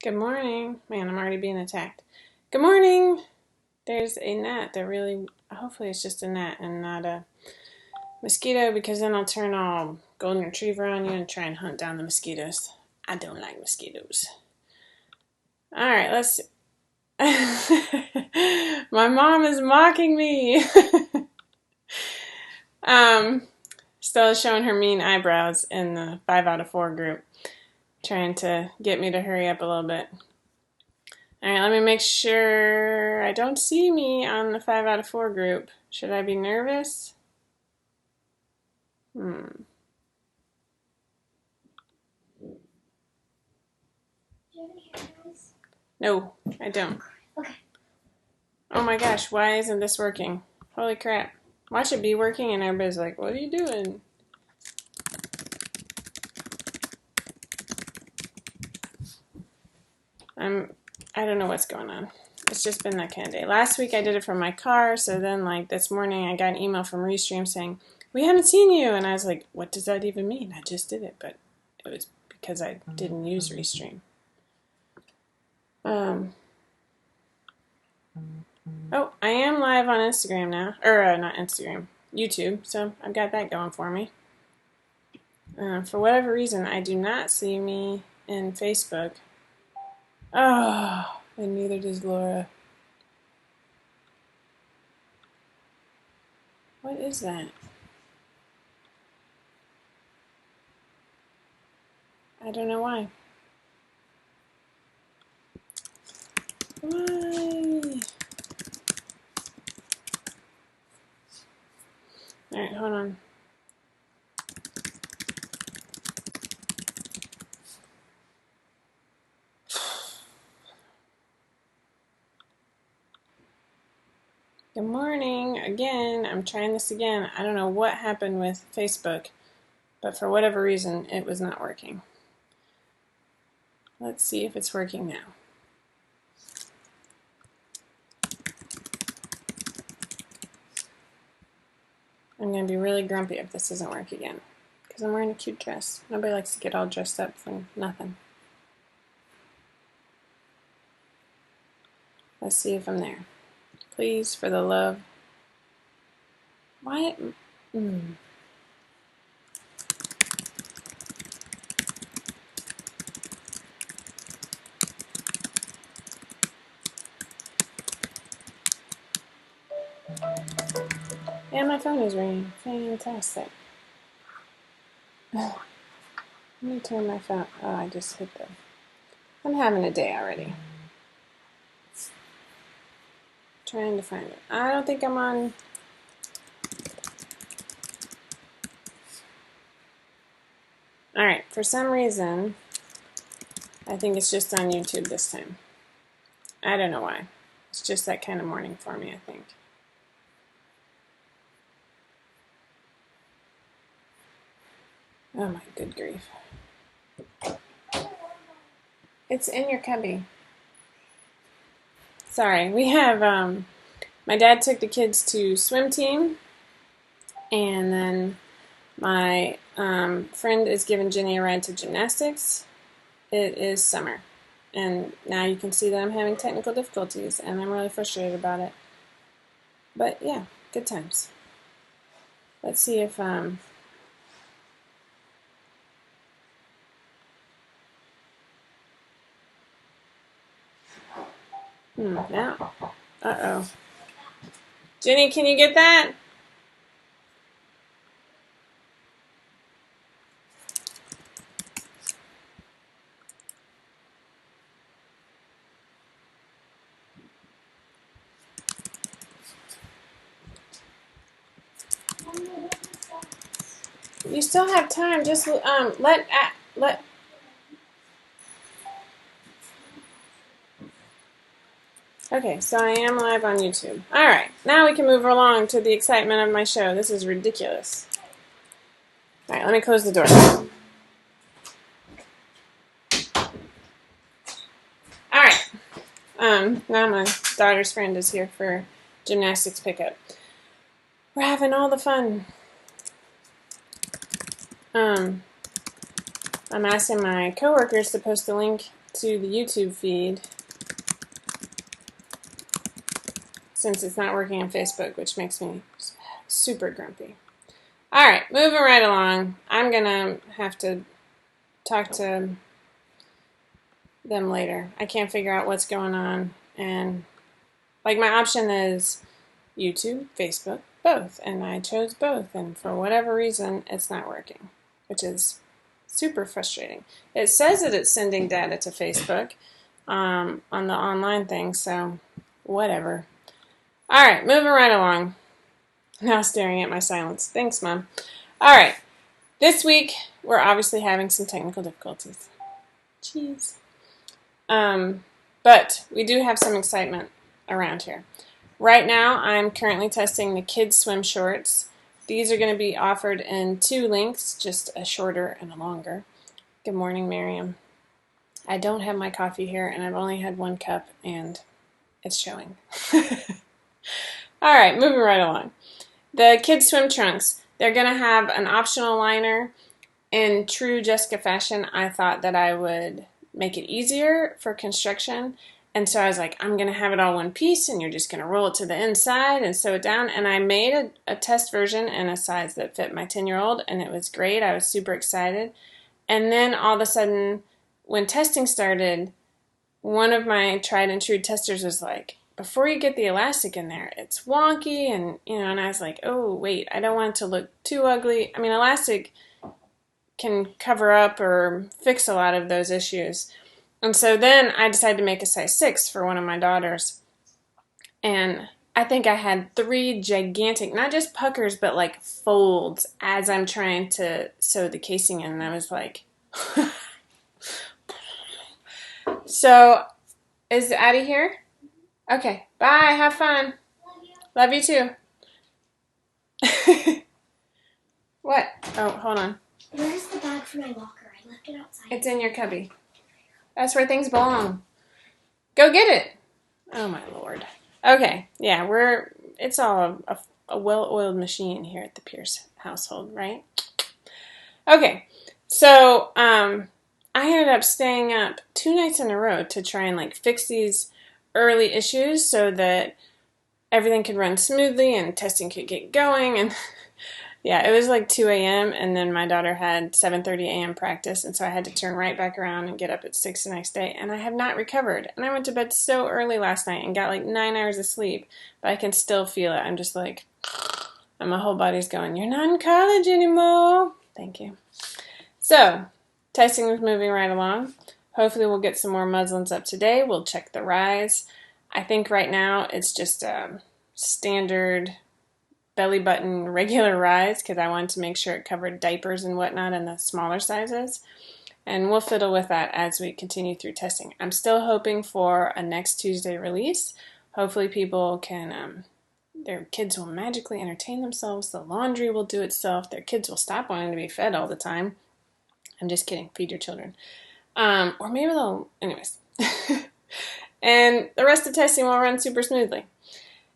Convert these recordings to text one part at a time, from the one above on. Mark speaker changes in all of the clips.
Speaker 1: Good morning. Man, I'm already being attacked. Good morning. There's a gnat that really, hopefully it's just a gnat and not a mosquito, because then I'll turn all golden retriever on you and try and hunt down the mosquitoes. I don't like mosquitoes. All right, let's see. My mom is mocking me. Stella's showing her mean eyebrows in the 5 out of 4 group, trying to get me to hurry up a little bit. Alright, let me make sure I don't see me on the 5 out of 4 group. Should I be nervous?
Speaker 2: Do you have any hair ties?
Speaker 1: No, I don't.
Speaker 2: Okay.
Speaker 1: Oh my gosh, why isn't this working? Holy crap. Watch it be working and everybody's like, what are you doing? I don't know what's going on. It's just been that kind of day. Last week I did it from my car, so then like this morning I got an email from Restream saying, we haven't seen you, and I was like, what does that even mean? I just did it, but it was because I didn't use Restream. Oh, I am live on Instagram now. Or, not Instagram, YouTube, so I've got that going for me. For whatever reason, I do not see me in Facebook. Oh, and neither does Laura. What is that? I don't know why. Why? Alright, hold on. Good morning. Again, I'm trying this again. I don't know what happened with Facebook, but for whatever reason, it was not working. Let's see if it's working now. I'm going to be really grumpy if this doesn't work again, because I'm wearing a cute dress. Nobody likes to get all dressed up for nothing. Let's see if I'm there. Please, for the love. Why? Yeah, my phone is ringing. Fantastic. Let me turn my phone. Oh, I just hit the. I'm having a day already. Trying to find it. I don't think I'm on. Alright, for some reason, I think it's just on YouTube this time. I don't know why. It's just that kind of morning for me, I think. Oh my good grief. It's in your cubby. Sorry, we have, my dad took the kids to swim team, and then my friend is giving Jenny a ride to gymnastics. It is summer, and now you can see that I'm having technical difficulties, and I'm really frustrated about it. But yeah, good times. Let's see if now. Uh-oh. Jenny, can you get that? You still have time. Just let. Okay, so I am live on YouTube. All right, now we can move along to the excitement of my show. This is ridiculous. All right, let me close the door. All right. Now my daughter's friend is here for gymnastics pickup. We're having all the fun. I'm asking my coworkers to post a link to the YouTube feed since it's not working on Facebook, which makes me super grumpy. All right, moving right along. I'm going to have to talk to them later. I can't figure out what's going on. And like my option is YouTube, Facebook, both. And I chose both. And for whatever reason, it's not working, which is super frustrating. It says that it's sending data to Facebook on the online thing, so whatever. All right, moving right along. Now staring at my silence. Thanks, Mom. All right, this week we're obviously having some technical difficulties. Jeez. But we do have some excitement around here. Right now, I'm currently testing the kids' swim shorts. These are going to be offered in 2 lengths, just a shorter and a longer. Good morning, Miriam. I don't have my coffee here, and I've only had 1 cup, and it's showing. All right, moving right along. The kids' swim trunks, they're going to have an optional liner. In true Jessica fashion, I thought that I would make it easier for construction. And so I was like, I'm going to have it all one piece, and you're just going to roll it to the inside and sew it down. And I made a test version in a size that fit my 10-year-old, and it was great. I was super excited. And then all of a sudden, when testing started, one of my tried and true testers was like, before you get the elastic in there, it's wonky. And, and I was like, oh, wait, I don't want it to look too ugly. I mean, elastic can cover up or fix a lot of those issues. And so then I decided to make a size 6 for one of my daughters. And I think I had 3 gigantic, not just puckers, but like folds as I'm trying to sew the casing in. And I was like, so is Addie here? Okay, bye, have fun. Love you too. What? Oh, hold on.
Speaker 2: Where's the bag for my locker? I left it outside.
Speaker 1: It's in your cubby. That's where things belong. Go get it. Oh my Lord. Okay, yeah, it's all a well-oiled machine here at the Pierce household, right? Okay, so I ended up staying up 2 nights in a row to try and like fix these early issues so that everything could run smoothly and testing could get going. And yeah, it was like 2 a.m. and then my daughter had 7:30 a.m. practice, and so I had to turn right back around and get up at 6 the next day, and I have not recovered. And I went to bed so early last night and got like 9 hours of sleep, but I can still feel it. I'm just like, and my whole body's going, you're not in college anymore. Thank you. So, testing is moving right along. Hopefully we'll get some more muslins up today. We'll check the rise. I think right now it's just a standard belly button regular rise because I wanted to make sure it covered diapers and whatnot in the smaller sizes. And we'll fiddle with that as we continue through testing. I'm still hoping for a next Tuesday release. Hopefully people can, their kids will magically entertain themselves. The laundry will do itself. Their kids will stop wanting to be fed all the time. I'm just kidding. Feed your children. Or maybe they'll, anyways. And the rest of the testing will run super smoothly.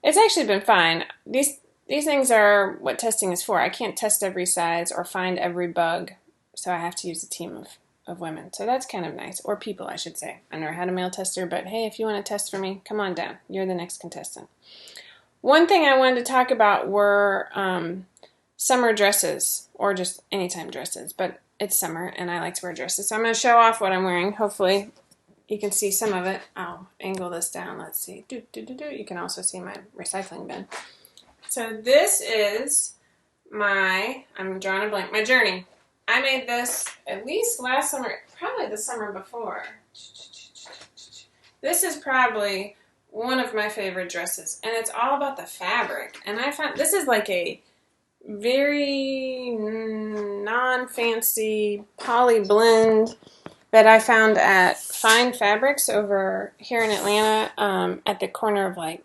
Speaker 1: It's actually been fine. These things are what testing is for. I can't test every size or find every bug, so I have to use a team of women. So that's kind of nice. Or people, I should say. I never had a male tester, but hey, if you want to test for me, come on down. You're the next contestant. One thing I wanted to talk about were summer dresses, or just anytime dresses, but it's summer and I like to wear dresses. So I'm going to show off what I'm wearing. Hopefully you can see some of it. I'll angle this down. Let's see. You can also see my recycling bin. So this is I'm drawing a blank, my journey. I made this at least last summer, probably the summer before. This is probably one of my favorite dresses, and it's all about the fabric. And I found this is like a very non-fancy poly blend that I found at Fine Fabrics over here in Atlanta, at the corner of like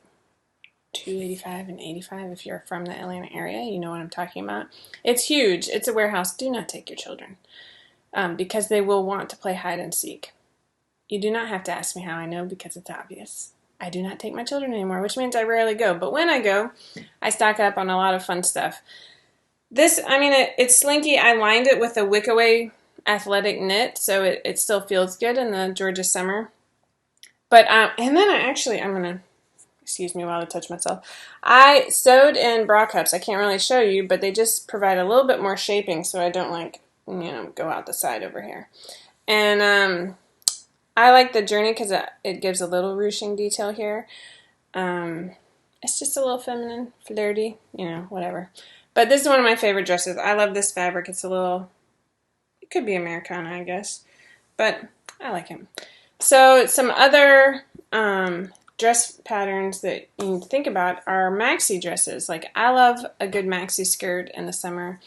Speaker 1: 285 and 85. If you're from the Atlanta area, you know what I'm talking about. It's huge. It's a warehouse. Do not take your children because they will want to play hide and seek. You do not have to ask me how I know because it's obvious. I do not take my children anymore, which means I rarely go. But when I go, I stock up on a lot of fun stuff. This, I mean, it's slinky. I lined it with a wick-away athletic knit, so it still feels good in the Georgia summer. But and then I'm gonna, excuse me while I touch myself. I sewed in bra cups. I can't really show you, but they just provide a little bit more shaping, so I don't like, go out the side over here. And I like the Journey because it gives a little ruching detail here. It's just a little feminine, flirty, whatever. But this is one of my favorite dresses. I love this fabric. It's a little, it could be Americana, I guess, but I like it. So some other dress patterns that you need to think about are maxi dresses. Like, I love a good maxi skirt in the summer.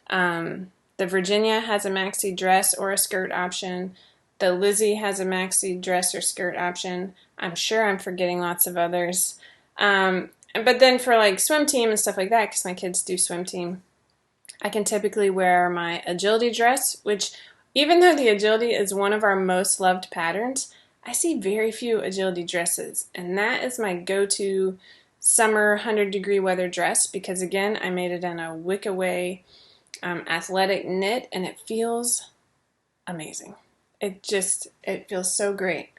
Speaker 1: The Virginia has a maxi dress or a skirt option. The Lizzie has a maxi dress or skirt option. I'm sure I'm forgetting lots of others. But then for like swim team and stuff like that, because my kids do swim team, I can typically wear my agility dress, which, even though the agility is one of our most loved patterns, I see very few agility dresses, and that is my go-to summer 100-degree weather dress because, again, I made it in a wick-away athletic knit, and it feels amazing. It feels so great.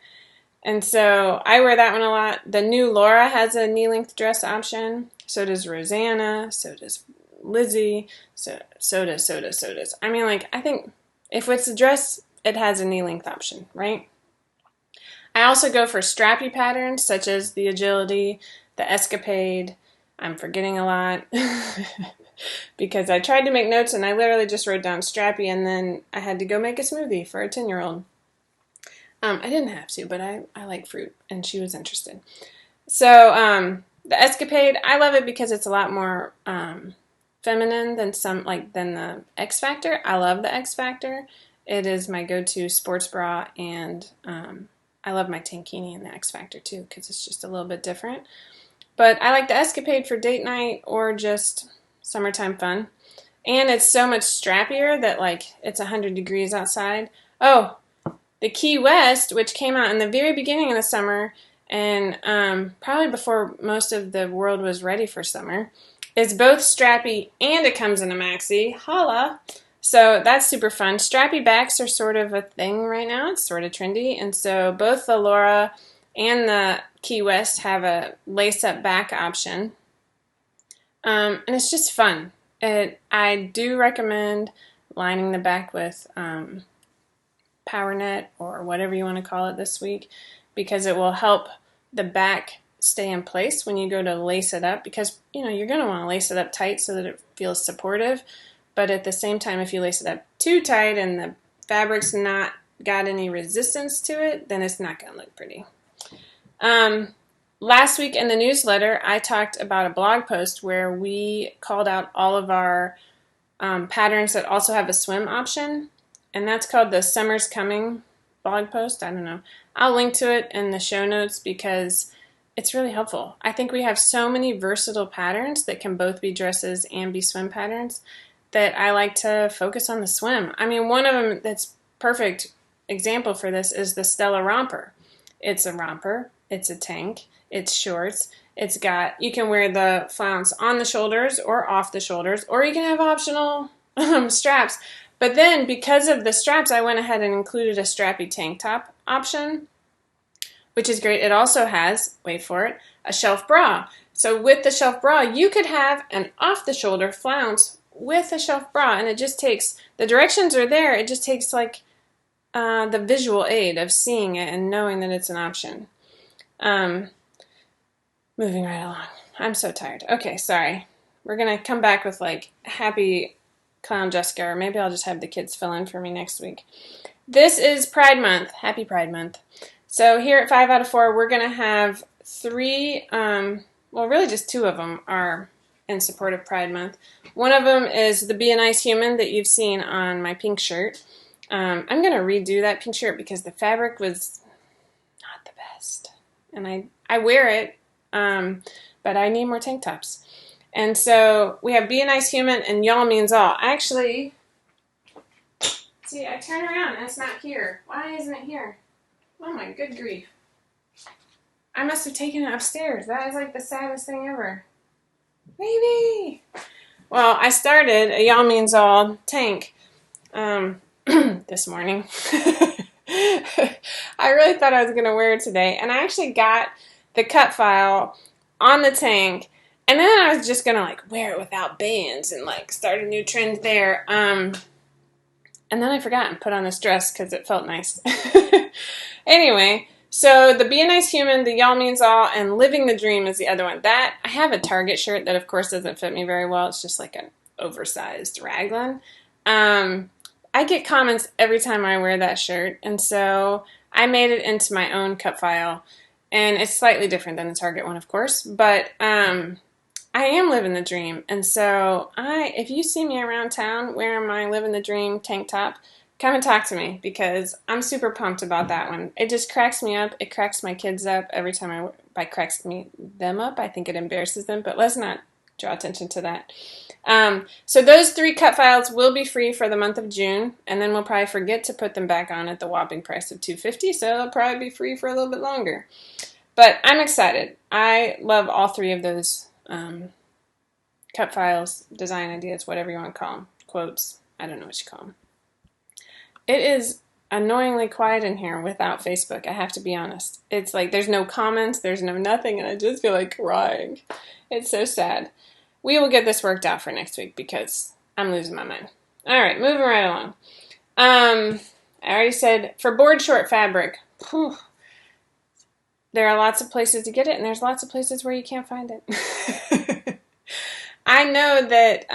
Speaker 1: And so I wear that one a lot. The new Laura has a knee-length dress option. So does Rosanna. So does Lizzie. So does. I mean, like, I think if it's a dress, it has a knee-length option, right? I also go for strappy patterns such as the Agility, the Escapade. I'm forgetting a lot because I tried to make notes and I literally just wrote down strappy and then I had to go make a smoothie for a 10-year-old. I didn't have to, but I like fruit, and she was interested. So the Escapade, I love it because it's a lot more feminine than than the X Factor. I love the X Factor. It is my go-to sports bra, and I love my tankini in the X Factor too because it's just a little bit different. But I like the Escapade for date night or just summertime fun. And it's so much strappier that, like, it's 100 degrees outside. Oh, the Key West, which came out in the very beginning of the summer, and probably before most of the world was ready for summer, is both strappy and it comes in a maxi. Holla! So that's super fun. Strappy backs are sort of a thing right now. It's sort of trendy. And so both the Laura and the Key West have a lace-up back option. And it's just fun. I do recommend lining the back with power net or whatever you want to call it this week because it will help the back stay in place when you go to lace it up because you're going to want to lace it up tight so that it feels supportive, but at the same time if you lace it up too tight and the fabric's not got any resistance to it, then it's not going to look pretty. Last week in the newsletter I talked about a blog post where we called out all of our patterns that also have a swim option. And that's called the Summer's Coming blog post. I don't know. I'll link to it in the show notes because it's really helpful. I think we have so many versatile patterns that can both be dresses and be swim patterns that I like to focus on the swim. I mean, one of them that's perfect example for this is the Stella Romper. It's a romper. It's a tank. It's shorts. You can wear the flounce on the shoulders or off the shoulders, or you can have optional straps. But then, because of the straps, I went ahead and included a strappy tank top option, which is great. It also has, wait for it, a shelf bra. So with the shelf bra, you could have an off-the-shoulder flounce with a shelf bra, and it just takes, the directions are there, it just takes like the visual aid of seeing it and knowing that it's an option. Moving right along. I'm so tired. Okay, sorry. We're going to come back with like happy Clown Jessica, or maybe I'll just have the kids fill in for me next week. This is Pride Month. Happy Pride Month. So here at 5 out of 4, we're going to have 3, really just 2 of them are in support of Pride Month. One of them is the Be a Nice Human that you've seen on my pink shirt. I'm going to redo that pink shirt because the fabric was not the best. And I wear it, but I need more tank tops. And so we have Be a Nice Human and Y'all Means All. Actually, see, I turn around and it's not here. Why isn't it here? Oh my good grief. I must have taken it upstairs. That is like the saddest thing ever. Baby! Well, I started a Y'all Means All tank. this morning. I really thought I was going to wear it today, and I actually got the cut file on the tank, and then I was just going to like wear it without bands and like start a new trend there. And then I forgot and put on this dress because it felt nice. Anyway, so the Be a Nice Human, the Y'all Means All, and Living the Dream is the other one. That I have a Target shirt that of course doesn't fit me very well. It's just like an oversized raglan. I get comments every time I wear that shirt, and so I made it into my own cut file, and it's slightly different than the Target one, of course, but I am living the dream, and so if you see me around town wearing my living the dream tank top, come and talk to me because I'm super pumped about that one. It just cracks me up. It cracks my kids up every time by cracks them up. I think it embarrasses them, but let's not draw attention to that. So those 3 cut files will be free for the month of June, and then we'll probably forget to put them back on at the whopping price of $250, so they'll probably be free for a little bit longer. But I'm excited. I love all 3 of those cut files, design ideas, whatever you want to call them, quotes. I don't know what you call them. It is annoyingly quiet in here without Facebook, I have to be honest. It's like there's no comments, there's no nothing, and I just feel like crying. It's so sad. We will get this worked out for next week because I'm losing my mind. All right, moving right along. I already said for board short fabric, there are lots of places to get it, and there's lots of places where you can't find it. I know that,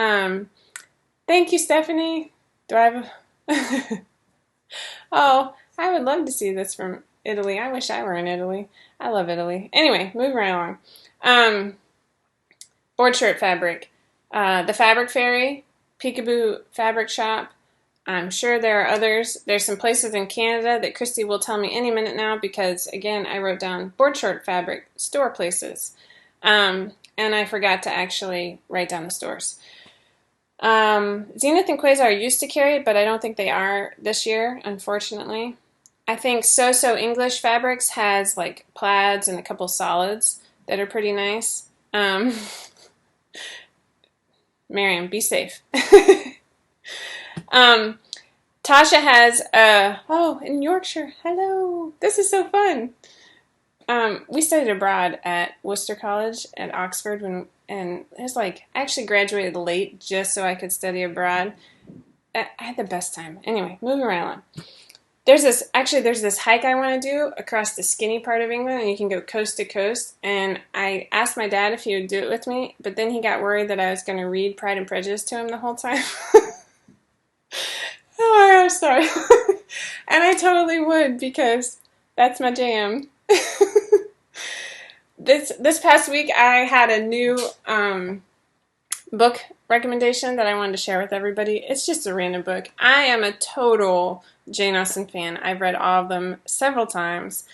Speaker 1: thank you, Stephanie. Do I have a... Oh, I would love to see this from Italy. I wish I were in Italy. I love Italy. Anyway, moving right along. Board shirt fabric. The Fabric Fairy, Peekaboo Fabric Shop. I'm sure there are others. There's some places in Canada that Christy will tell me any minute now because, again, I wrote down board short fabric store places. And I forgot to actually write down the stores. Zenith and Quasar used to carry it, but I don't think they are this year, unfortunately. I think So English Fabrics has like plaids and a couple solids that are pretty nice. Miriam, be safe. Tasha has in Yorkshire. Hello. This is so fun. We studied abroad at Worcester College at Oxford and it was like, I actually graduated late just so I could study abroad. I had the best time. Anyway, moving right along. There's this hike I want to do across the skinny part of England, and you can go coast to coast. And I asked my dad if he would do it with me, but then he got worried that I was going to read Pride and Prejudice to him the whole time. Oh my gosh, sorry. And I totally would because that's my jam. This past week I had a new book recommendation that I wanted to share with everybody. It's just a random book. I am a total Jane Austen fan. I've read all of them several times.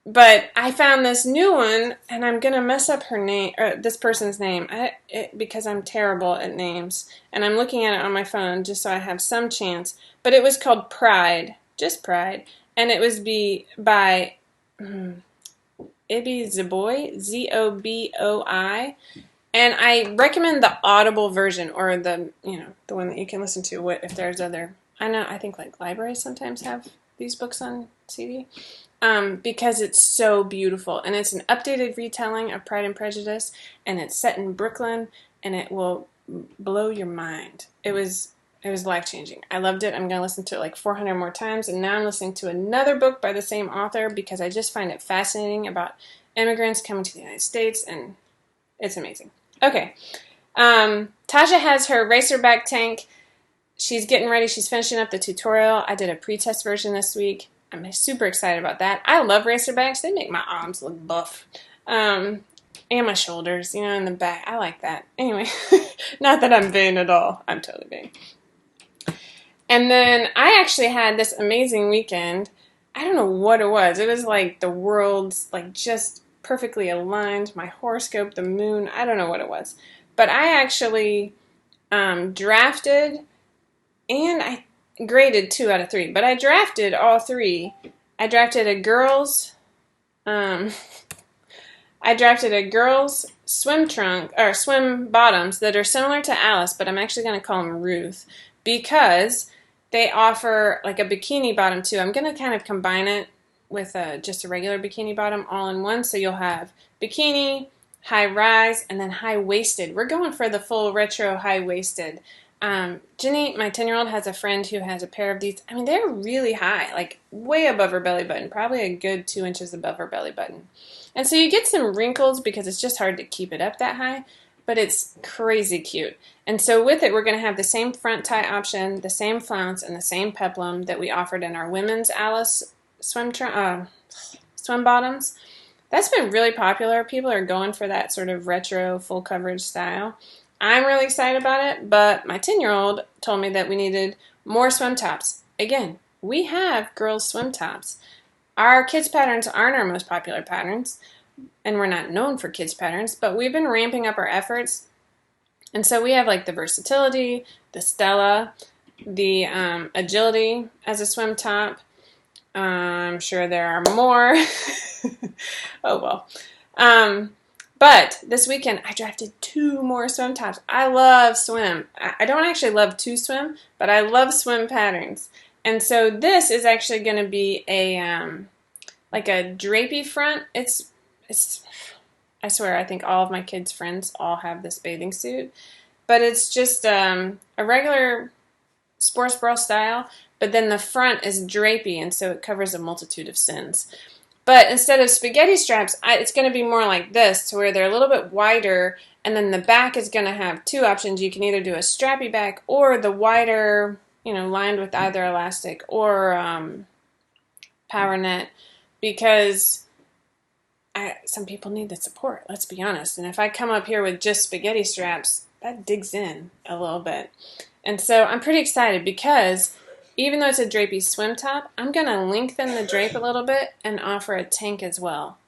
Speaker 1: But I found this new one, and I'm going to mess up her name, or this person's name, because I'm terrible at names. And I'm looking at it on my phone just so I have some chance. But it was called Pride, just Pride. And it was by Ibi Zoboi, Zoboi. And I recommend the Audible version, or the one that you can listen to. If there's other, I think like libraries sometimes have these books on CD, because it's so beautiful, and it's an updated retelling of Pride and Prejudice, and it's set in Brooklyn, and it will blow your mind. It was life-changing. I loved it. I'm going to listen to it like 400 more times, and now I'm listening to another book by the same author because I just find it fascinating about immigrants coming to the United States, and it's amazing. Okay. Tasha has her racerback tank. She's getting ready. She's finishing up the tutorial. I did a pre-test version this week. I'm super excited about that. I love racerbacks. They make my arms look buff. And my shoulders, in the back. I like that. Anyway, not that I'm vain at all. I'm totally vain. And then I actually had this amazing weekend. I don't know what it was. It was like the world's like just perfectly aligned. My horoscope, the moon, I don't know what it was. But I actually drafted, and I graded 2 out of 3. But I drafted all 3. I drafted a girl's swim trunk or swim bottoms that are similar to Alice, but I'm actually going to call them Ruth because they offer like a bikini bottom too. I'm going to kind of combine it with just a regular bikini bottom all in one. So you'll have bikini, high rise, and then high waisted. We're going for the full retro high waisted. Jenny, my 10-year-old, has a friend who has a pair of these. I mean, they're really high, like way above her belly button, probably a good 2 inches above her belly button. And so you get some wrinkles because it's just hard to keep it up that high, but it's crazy cute. And so with it, we're going to have the same front tie option, the same flounce, and the same peplum that we offered in our women's Alice swim bottoms. That's been really popular. People are going for that sort of retro full coverage style. I'm really excited about it, but my 10-year-old told me that we needed more swim tops. Again, we have girls' swim tops. Our kids' patterns aren't our most popular patterns, and we're not known for kids' patterns, but we've been ramping up our efforts. And so we have like the versatility, the Stella, the agility as a swim top. I'm sure there are more. Oh well. But this weekend I drafted 2 more swim tops. I love swim. I don't actually love to swim, but I love swim patterns. And so this is actually going to be a like a drapey front. It's I swear I think all of my kids' friends all have this bathing suit, but it's just a regular sports bra style. But then the front is drapey, and so it covers a multitude of sins. But instead of spaghetti straps, it's going to be more like this, to where they're a little bit wider, and then the back is going to have 2 options. You can either do a strappy back or the wider, lined with either elastic or power net, because some people need the support, let's be honest. And if I come up here with just spaghetti straps, that digs in a little bit. And so I'm pretty excited because even though it's a drapey swim top, I'm going to lengthen the drape a little bit and offer a tank as well.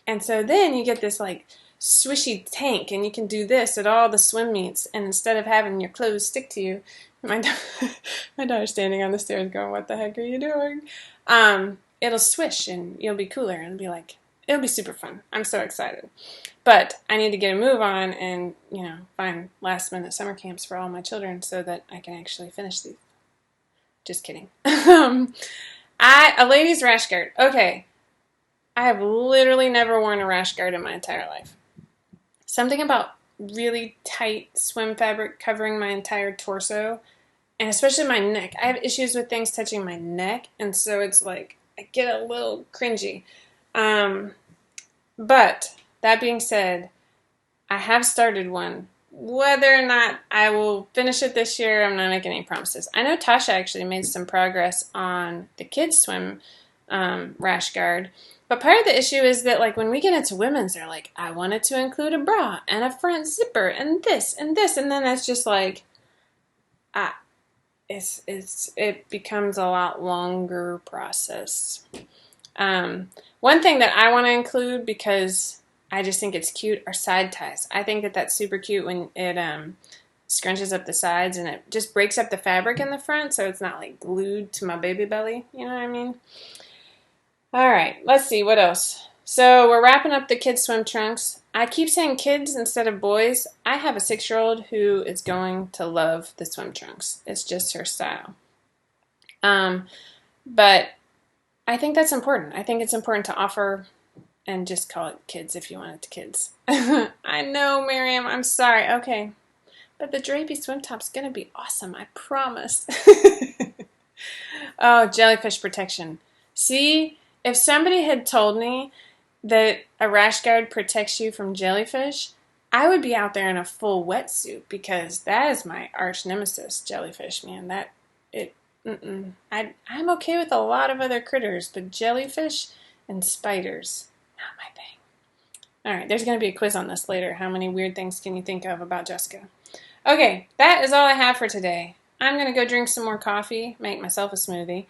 Speaker 1: And so then you get this like swishy tank, and you can do this at all the swim meets. And instead of having your clothes stick to you, my daughter's standing on the stairs going, "What the heck are you doing?" It'll swish and you'll be cooler, and it'll be super fun. I'm so excited. But I need to get a move on and, find last minute summer camps for all my children so that I can actually finish these. Just kidding. A ladies' rash guard. Okay. I have literally never worn a rash guard in my entire life. Something about really tight swim fabric covering my entire torso, and especially my neck. I have issues with things touching my neck, and so it's like I get a little cringy. But that being said, I have started one. Whether or not I will finish it this year, I'm not making any promises. I know Tasha actually made some progress on the kids' swim rash guard. But part of the issue is that, like, when we get into women's, they're like, I want it to include a bra and a front zipper and this and this. And then it's just like, it becomes a lot longer process. One thing that I want to include, because I just think it's cute, are side ties. I think that that's super cute when it scrunches up the sides and it just breaks up the fabric in the front, so it's not like glued to my baby belly. You know what I mean? All right, let's see, what else? So we're wrapping up the kids' swim trunks. I keep saying kids instead of boys. I have a 6-year-old who is going to love the swim trunks. It's just her style. But I think that's important. I think it's important to offer and just call it kids if you want it to kids. I know, Miriam, I'm sorry. Okay. But the drapey swim top's going to be awesome, I promise. Oh, jellyfish protection. See, if somebody had told me that a rash guard protects you from jellyfish, I would be out there in a full wetsuit, because that is my arch nemesis, jellyfish, man. I'm okay with a lot of other critters, but jellyfish and spiders, not my thing. All right, there's going to be a quiz on this later. How many weird things can you think of about Jessica? Okay, that is all I have for today. I'm going to go drink some more coffee, make myself a smoothie,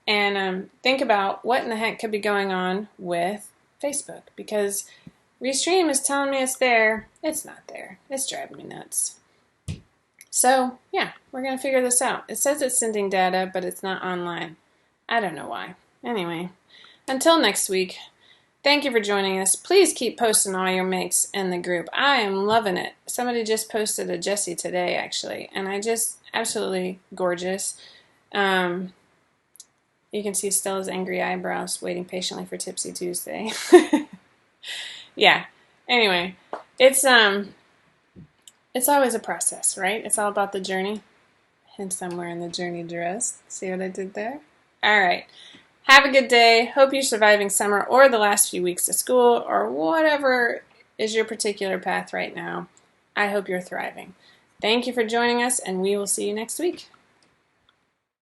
Speaker 1: and think about what in the heck could be going on with Facebook, because Restream is telling me it's there. It's not there. It's driving me nuts. So, yeah, we're going to figure this out. It says it's sending data, but it's not online. I don't know why. Anyway, until next week, Thank you for joining us. Please keep posting all your makes in the group. I am loving it. Somebody just posted a Jessie today, actually, and I just absolutely gorgeous. You can see Stella's angry eyebrows waiting patiently for Tipsy Tuesday. Yeah. Anyway, it's always a process, right? It's all about the journey. Hence, I'm wearing the journey dress. See what I did there? All right. Have a good day. Hope you're surviving summer or the last few weeks of school or whatever is your particular path right now. I hope you're thriving. Thank you for joining us, and we will see you next week.